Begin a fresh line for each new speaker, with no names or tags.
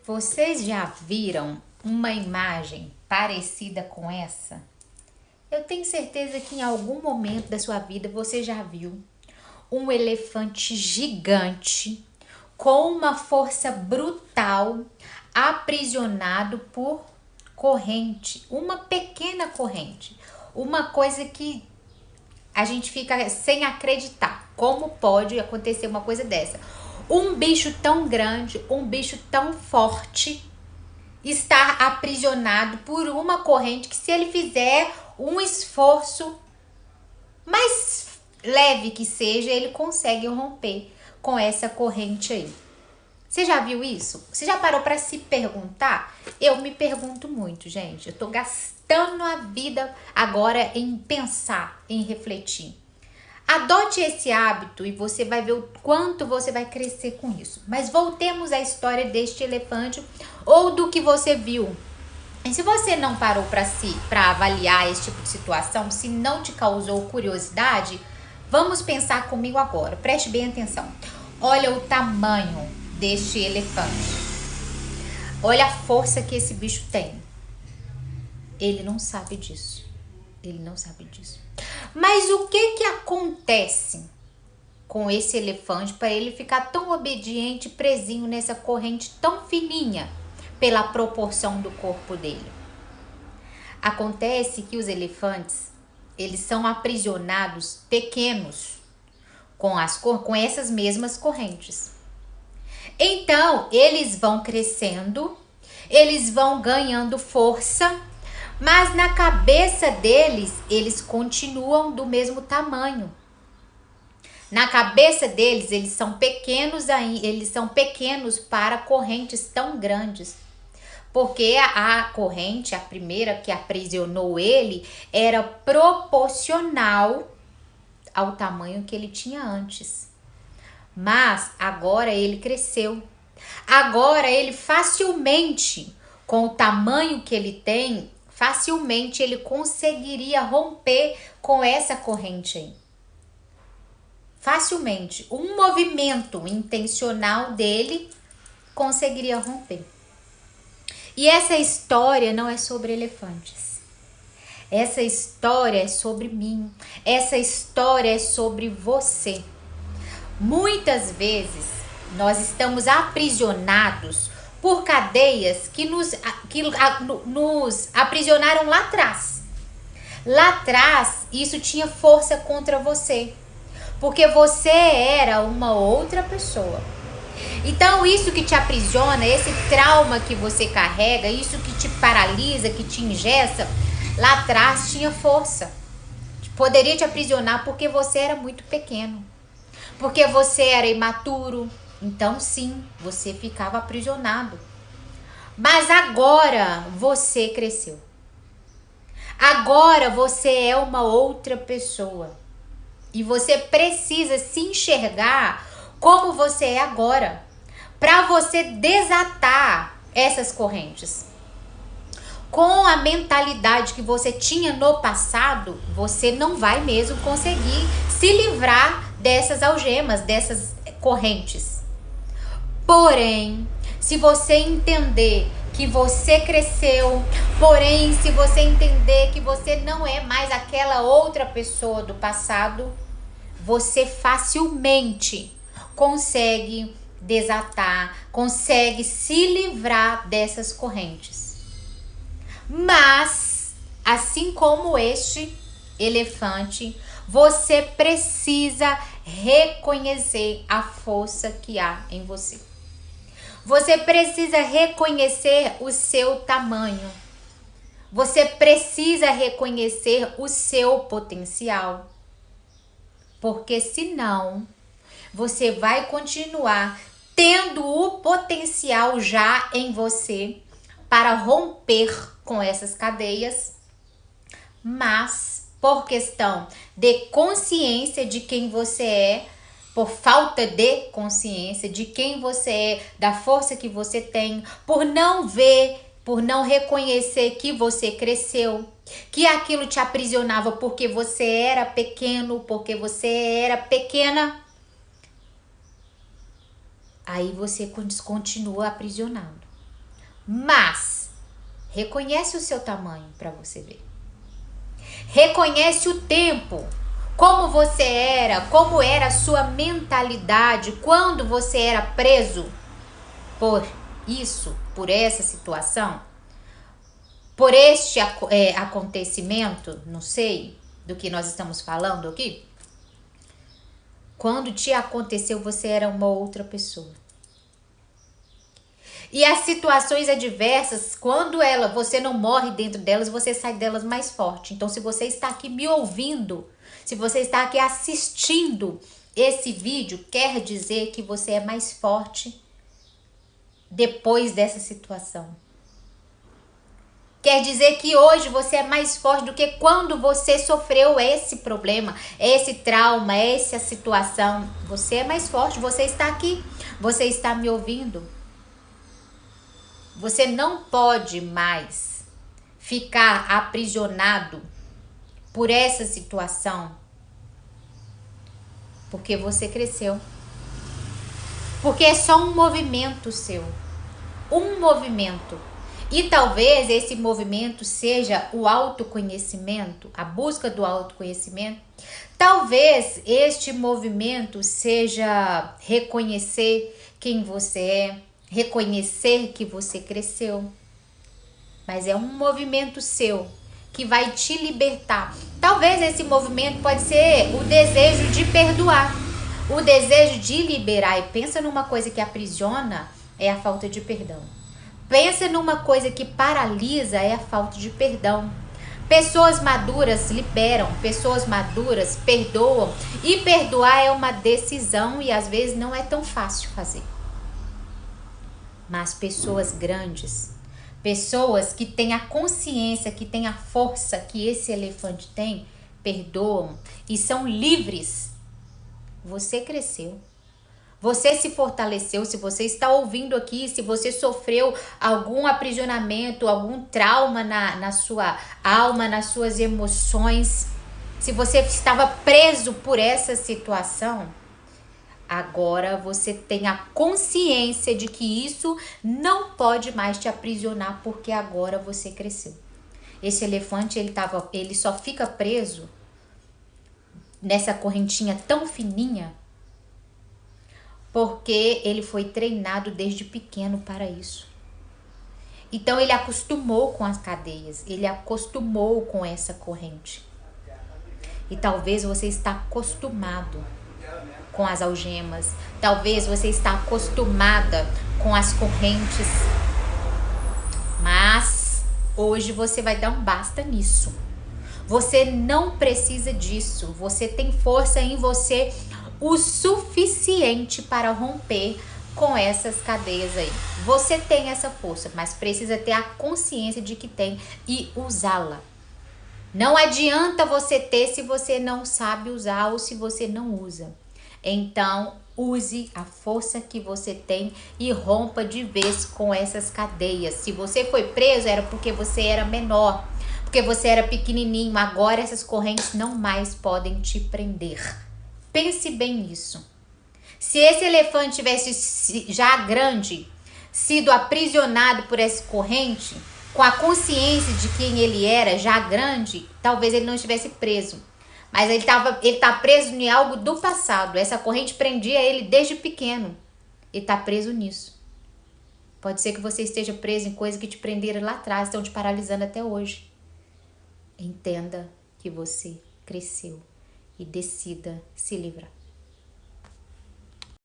Vocês já viram uma imagem parecida com essa? Eu tenho certeza que em algum momento da sua vida você já viu um elefante gigante com uma força brutal aprisionado por corrente, uma pequena corrente, uma coisa que a gente fica sem acreditar. Como pode acontecer uma coisa dessa? Um bicho tão grande, um bicho tão forte, estar aprisionado por uma corrente que, se ele fizer um esforço mais leve que seja, ele consegue romper com essa corrente aí. Você já viu isso? Você já parou para se perguntar? Eu me pergunto muito, gente. Eu tô gastando a vida agora em pensar, em refletir. Adote esse hábito e você vai ver o quanto você vai crescer com isso. Mas voltemos à história deste elefante ou do que você viu. E se você não parou para avaliar esse tipo de situação, se não te causou curiosidade, vamos pensar comigo agora. Preste bem atenção. Olha o tamanho deste elefante. Olha a força que esse bicho tem. Ele não sabe disso. Ele não sabe disso. Mas o que acontece com esse elefante para ele ficar tão obediente, presinho nessa corrente tão fininha pela proporção do corpo dele? Acontece que os elefantes, eles são aprisionados pequenos com essas mesmas correntes. Então, eles vão crescendo, eles vão ganhando força, mas na cabeça deles, eles continuam do mesmo tamanho. Na cabeça deles, eles são pequenos para correntes tão grandes. Porque a corrente, a primeira que aprisionou ele, era proporcional ao tamanho que ele tinha antes. Mas agora ele cresceu. Agora ele facilmente, com o tamanho que ele tem, facilmente ele conseguiria romper com essa corrente aí. Facilmente. Um movimento intencional dele conseguiria romper. E essa história não é sobre elefantes. Essa história é sobre mim. Essa história é sobre você. Muitas vezes nós estamos aprisionados por cadeias que nos aprisionaram lá atrás. Lá atrás, isso tinha força contra você, porque você era uma outra pessoa. Então, isso que te aprisiona, esse trauma que você carrega, isso que te paralisa, que te engessa, lá atrás tinha força. Poderia te aprisionar porque você era muito pequeno, porque você era imaturo. Então, sim, você ficava aprisionado. Mas agora você cresceu. Agora você é uma outra pessoa. E você precisa se enxergar como você é agora, para você desatar essas correntes. Com a mentalidade que você tinha no passado, você não vai mesmo conseguir se livrar dessas algemas, dessas correntes. Porém, se você entender que você cresceu, porém, se você entender que você não é mais aquela outra pessoa do passado, você facilmente consegue desatar, consegue se livrar dessas correntes. Mas, assim como este elefante, você precisa reconhecer a força que há em você. Você precisa reconhecer o seu tamanho. Você precisa reconhecer o seu potencial. Porque senão, você vai continuar tendo o potencial já em você para romper com essas cadeias, mas por questão de consciência de quem você é, por falta de consciência de quem você é, da força que você tem, por não ver, por não reconhecer que você cresceu, que aquilo te aprisionava porque você era pequeno, porque você era pequena, aí você continua aprisionado. Mas reconhece o seu tamanho para você ver. Reconhece o tempo, como você era, como era a sua mentalidade quando você era preso por isso, por essa situação, por este acontecimento, não sei do que nós estamos falando aqui. Quando te aconteceu, você era uma outra pessoa. E as situações adversas, quando você não morre dentro delas, você sai delas mais forte. Então, se você está aqui me ouvindo, se você está aqui assistindo esse vídeo, quer dizer que você é mais forte depois dessa situação. Quer dizer que hoje você é mais forte do que quando você sofreu esse problema, esse trauma, essa situação. Você é mais forte, você está aqui, você está me ouvindo. Você não pode mais ficar aprisionado por essa situação, porque você cresceu. Porque é só um movimento seu, um movimento. E talvez esse movimento seja o autoconhecimento, a busca do autoconhecimento. Talvez este movimento seja reconhecer quem você é, reconhecer que você cresceu. Mas é um movimento seu que vai te libertar. Talvez esse movimento pode ser o desejo de perdoar, o desejo de liberar. E pensa numa coisa que aprisiona, é a falta de perdão. Pensa numa coisa que paralisa, é a falta de perdão. Pessoas maduras liberam, pessoas maduras perdoam. E perdoar é uma decisão e às vezes não é tão fácil fazer. Mas pessoas grandes, pessoas que têm a consciência, que têm a força que esse elefante tem, perdoam e são livres. Você cresceu. Você se fortaleceu. Se você está ouvindo aqui, se você sofreu algum aprisionamento, algum trauma na sua alma, nas suas emoções, se você estava preso por essa situação, agora você tem a consciência de que isso não pode mais te aprisionar, porque agora você cresceu. Esse elefante, ele só fica preso nessa correntinha tão fininha porque ele foi treinado desde pequeno para isso. Então ele acostumou com as cadeias, ele acostumou com essa corrente. E talvez você está acostumado com as algemas, talvez você está acostumada com as correntes. Mas hoje você vai dar um basta nisso. Você não precisa disso. Você tem força em você o suficiente para romper com essas cadeias aí. Você tem essa força, mas precisa ter a consciência de que tem e usá-la. Não adianta você ter se você não sabe usar ou se você não usa. Então, use a força que você tem e rompa de vez com essas cadeias. Se você foi preso, era porque você era menor, porque você era pequenininho. Agora essas correntes não mais podem te prender. Pense bem nisso. Se esse elefante tivesse já grande, sido aprisionado por essa corrente, com a consciência de quem ele era, já grande, talvez ele não estivesse preso. Mas ele tá preso em algo do passado. Essa corrente prendia ele desde pequeno. Ele tá preso nisso. Pode ser que você esteja preso em coisas que te prenderam lá atrás, estão te paralisando até hoje. Entenda que você cresceu e decida se livrar.